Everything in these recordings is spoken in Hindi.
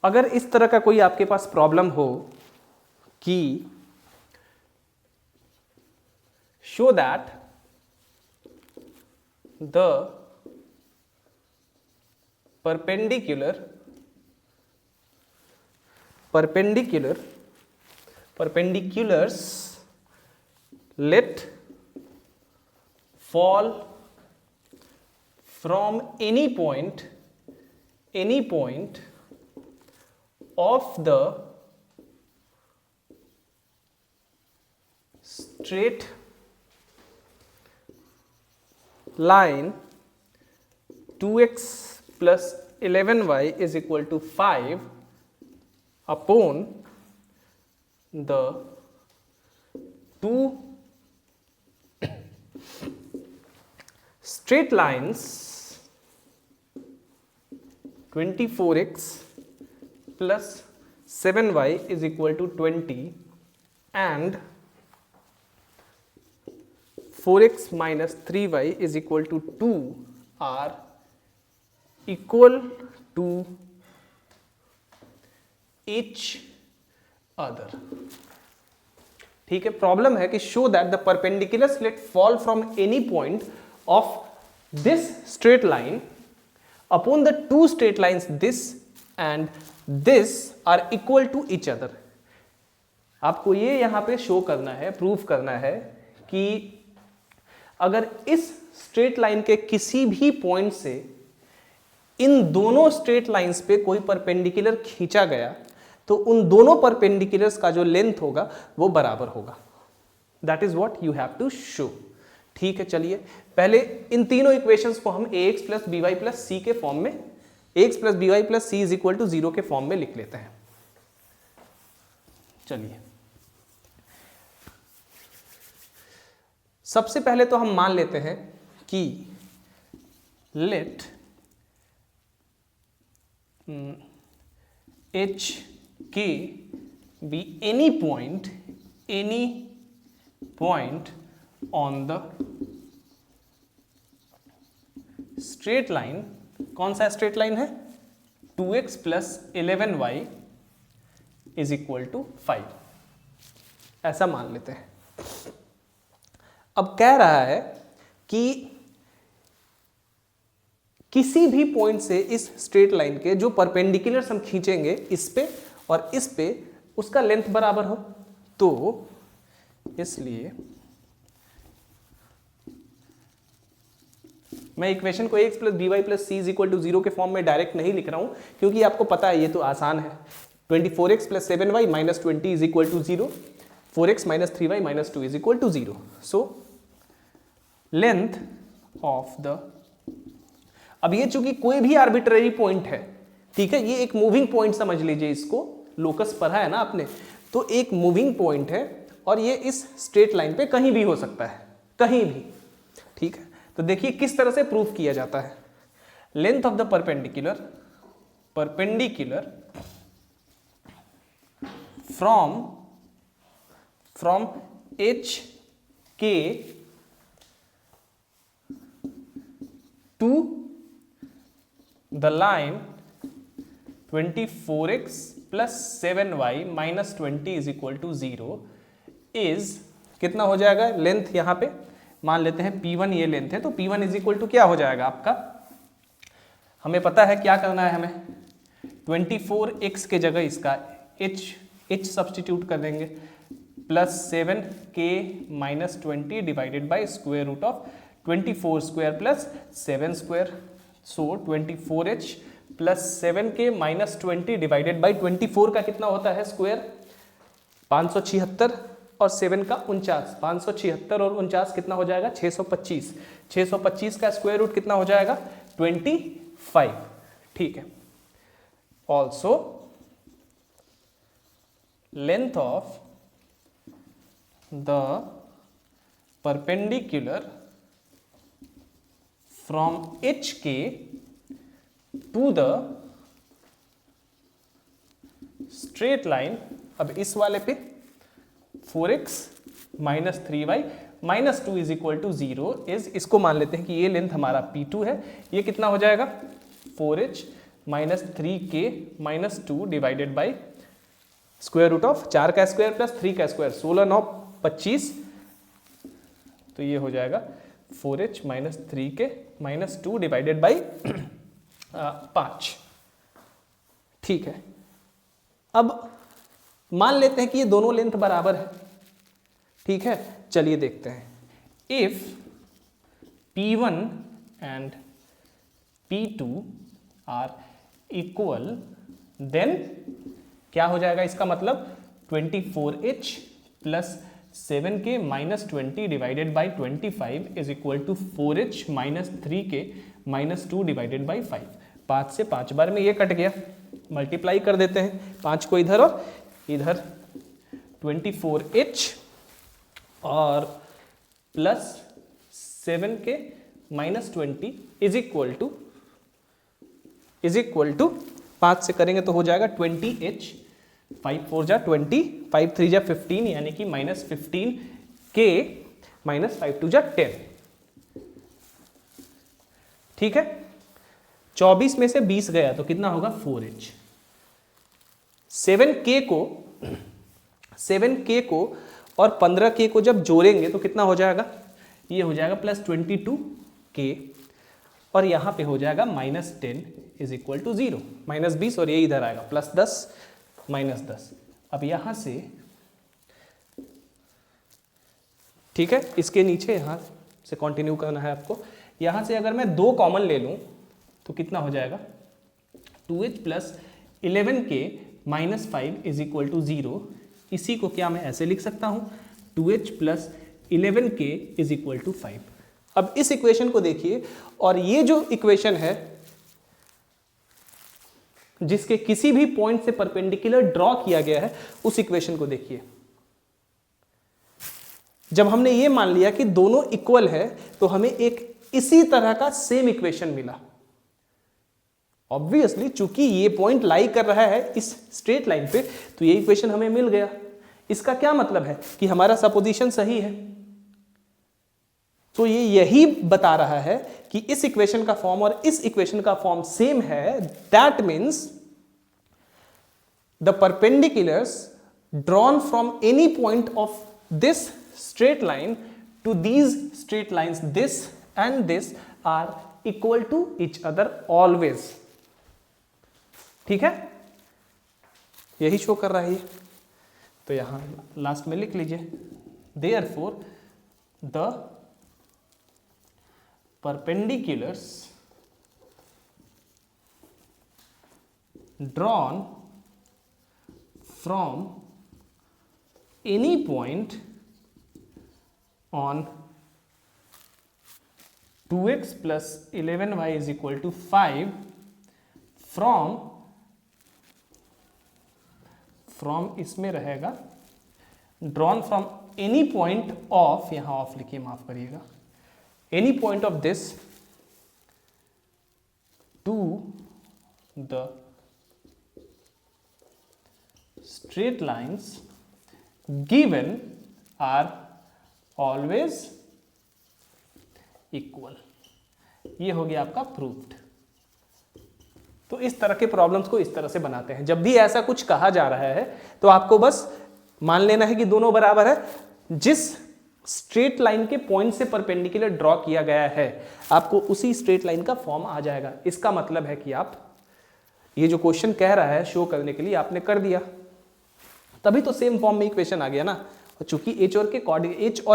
अगर इस तरह का कोई आपके पास प्रॉब्लम हो कि show that the perpendiculars let fall from any point of the straight line 2x plus 11y is equal to 5 upon the two straight lines 24x plus 7y is equal to 20 and 4x minus 3y is equal to 2 are equal to each other. ठीक है, प्रॉब्लम है कि show that the perpendiculars let fall from any point of this straight line upon the two straight lines this and this are equal to each other. आपको ये यहां पे शो करना है, प्रूव करना है कि अगर इस स्ट्रेट लाइन के किसी भी पॉइंट से इन दोनों स्ट्रेट लाइंस पे कोई परपेंडिकुलर खींचा गया तो उन दोनों परपेंडिकुलर्स का जो लेंथ होगा वो बराबर होगा. That is what you have to show. ठीक है, चलिए पहले इन तीनों इक्वेशंस को हम ax plus B Y plus C के फॉर्म में, ax plus B Y plus C is equal to 0 के फॉर्म में लिख लेते हैं. चलिए सबसे पहले तो हम मान लेते हैं कि लेट एच के be any point on the straight line. कौन सा स्ट्रेट लाइन है? 2x plus 11y is equal to 5. ऐसा मान लेते हैं. अब कह रहा है कि किसी भी पॉइंट से इस स्ट्रेट लाइन के जो परपेंडिकुलर्स हम खींचेंगे इस पे और इस पे उसका लेंथ बराबर हो, तो इसलिए मैं इक्वेशन को ax plus B Y plus C is equal to 0 के फॉर्म में डायरेक्ट नहीं लिख रहा हूं क्योंकि आपको पता है ये तो आसान है. 24x plus 7y minus 20 is equal to 0. 4x minus 3y minus 2 is equal to 0. So length of the, अब ये चूंकि कोई भी आर्बिट्रेरी पॉइंट है, ठीक है, ये एक मूविंग पॉइंट समझ लीजिए इसको, लोकस पढ़ा है ना आपने, तो एक मूविंग पॉइंट है और ये इस स्ट्रेट लाइन पे कहीं भी हो सकता है, कहीं भी. ठीक है, तो देखिए किस तरह से प्रूफ किया जाता है. Length of the perpendicular from H K to the line 24x plus 7y minus 20 is equal to 0 is कितना हो जाएगा? लेंथ यहां पे मान लेते हैं P1 ये लेंथ है, तो P1 इज इक्वल टू क्या हो जाएगा आपका? हमें पता है क्या करना है, हमें 24x के जगह इसका h सब्सटीट्यूट कर देंगे plus 7k minus 20 divided by square root of 24 square plus 7 square. So 24h plus 7k minus 20 divided by 24 का कितना होता है स्क्वायर? 576 और 7 का 49. 576 और 49 कितना हो जाएगा? 625. 625 का स्क्वायर रूट कितना हो जाएगा? 25. ठीक है. Also length of the perpendicular from HK to the straight line, अब इस वाले पे 4x minus 3y minus 2 is equal to 0 is, इसको मान लेते हैं कि ये लेंथ हमारा P2 है. ये कितना हो जाएगा? 4h minus 3k minus 2 divided by square root of 4 का स्क्वायर प्लस 3 का स्क्वायर, 16 9 25, तो ये हो जाएगा 4h minus 3k minus 2 divided by 5। ठीक है, अब मान लेते हैं कि ये दोनों लेंथ बराबर है। ठीक है, चलिए देखते हैं। If P1 and P2 are equal, then क्या हो जाएगा इसका मतलब 24h plus 7k minus 20 divided by 25 is equal to 4h minus 3k minus 2 divided by 5। 5 से 5 बार में ये कट गया, मल्टीप्लाई कर देते हैं 5 को इधर और इधर, 24h और plus 7k minus 20 is equal to 5 से करेंगे तो हो जाएगा 20h, 5 4 जा 20, 5 3 जा 15 यानी कि माइनस 15k माइनस 5 2 जा 10। ठीक है, 24 में से 20 गया तो कितना होगा 4h। 7k को और 15k को जब जोड़ेंगे तो कितना हो जाएगा, ये हो जाएगा प्लस 22k और यहाँ पे हो जाएगा minus 10 is equal to 0, minus 20 और ये इधर आएगा प्लस 10 माइनस 10। अब यहाँ से, ठीक है, इसके नीचे यहाँ से कंटिन्यू करना है आपको। यहाँ से अगर मैं 2 कॉमन ले लूँ तो कितना हो जाएगा 2h plus 11k minus 5 is equal to 0। इसी को क्या मैं ऐसे लिख सकता हूँ 2h plus 11k is equal to 5। अब इस इक्वेशन को देखिए और ये जो इक्वेशन है जिसके किसी भी पॉइंट से परपेंडिकुलर ड्रॉ किया गया है उस इक्वेशन को देखिए। जब हमने ये मान लिया कि दोनों इक्वल है तो हमें एक इसी तरह का सेम इक्वेशन मिला। ऑब्वियसली चूंकि ये पॉइंट लाई कर रहा है इस स्ट्रेट लाइन पे तो ये इक्वेशन हमें मिल गया। इसका क्या मतलब है कि हमारा सपोजिशन सही है। तो ये यही बता रहा है कि इस इक्वेशन का फॉर्म और इस इक्वेशन का फॉर्म सेम है। That means the perpendiculars drawn from any point of this straight line to these straight lines this and this are equal to each other always. ठीक है, यही शो कर रहा है ये। तो यहां लास्ट में लिख लीजिए therefore the perpendiculars drawn from any point on 2x plus 11y is equal to 5 from इसमें रहेगा drawn from any point of, यहां ऑफ लिखिए माफ करिएगा, any point of this to the straight lines given are always equal। ये हो गया आपका प्रूव्ड। तो इस तरह के प्रॉब्लम्स को इस तरह से बनाते हैं। जब भी ऐसा कुछ कहा जा रहा है तो आपको बस मान लेना है कि दोनों बराबर है। जिस स्ट्रेट लाइन के पॉइंट से परपेंडिकुलर ड्रॉ किया गया है आपको उसी स्ट्रेट लाइन का फॉर्म आ जाएगा। इसका मतलब है कि आप ये जो क्वेश्चन कह रहा है शो करने के लिए आपने कर दिया, तभी तो सेम फॉर्म में इक्वेशन आ गया ना। और चूंकि h और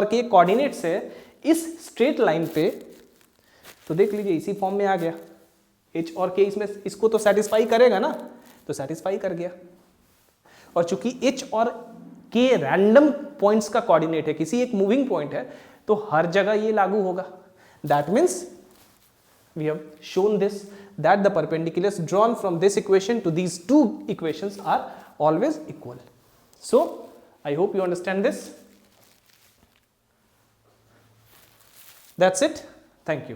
k कोऑर्डिनेट्स है इस स्ट्रेट लाइन पे तो देख लीजिए इसी फॉर्म में आ गया। h और k इसमें इसको तो सेटिस्फाई करेगा ना, तो सेटिस्फाई कर गया। और चूंकि h और k रैंडम पॉइंट्स का कोऑर्डिनेट है, किसी एक मूविंग पॉइंट है, तो हर जगह ये लागू होगा। That means we have shown this that the perpendiculars drawn from this equation to these two equations are always equal. So I hope you understand this. That's it, thank you.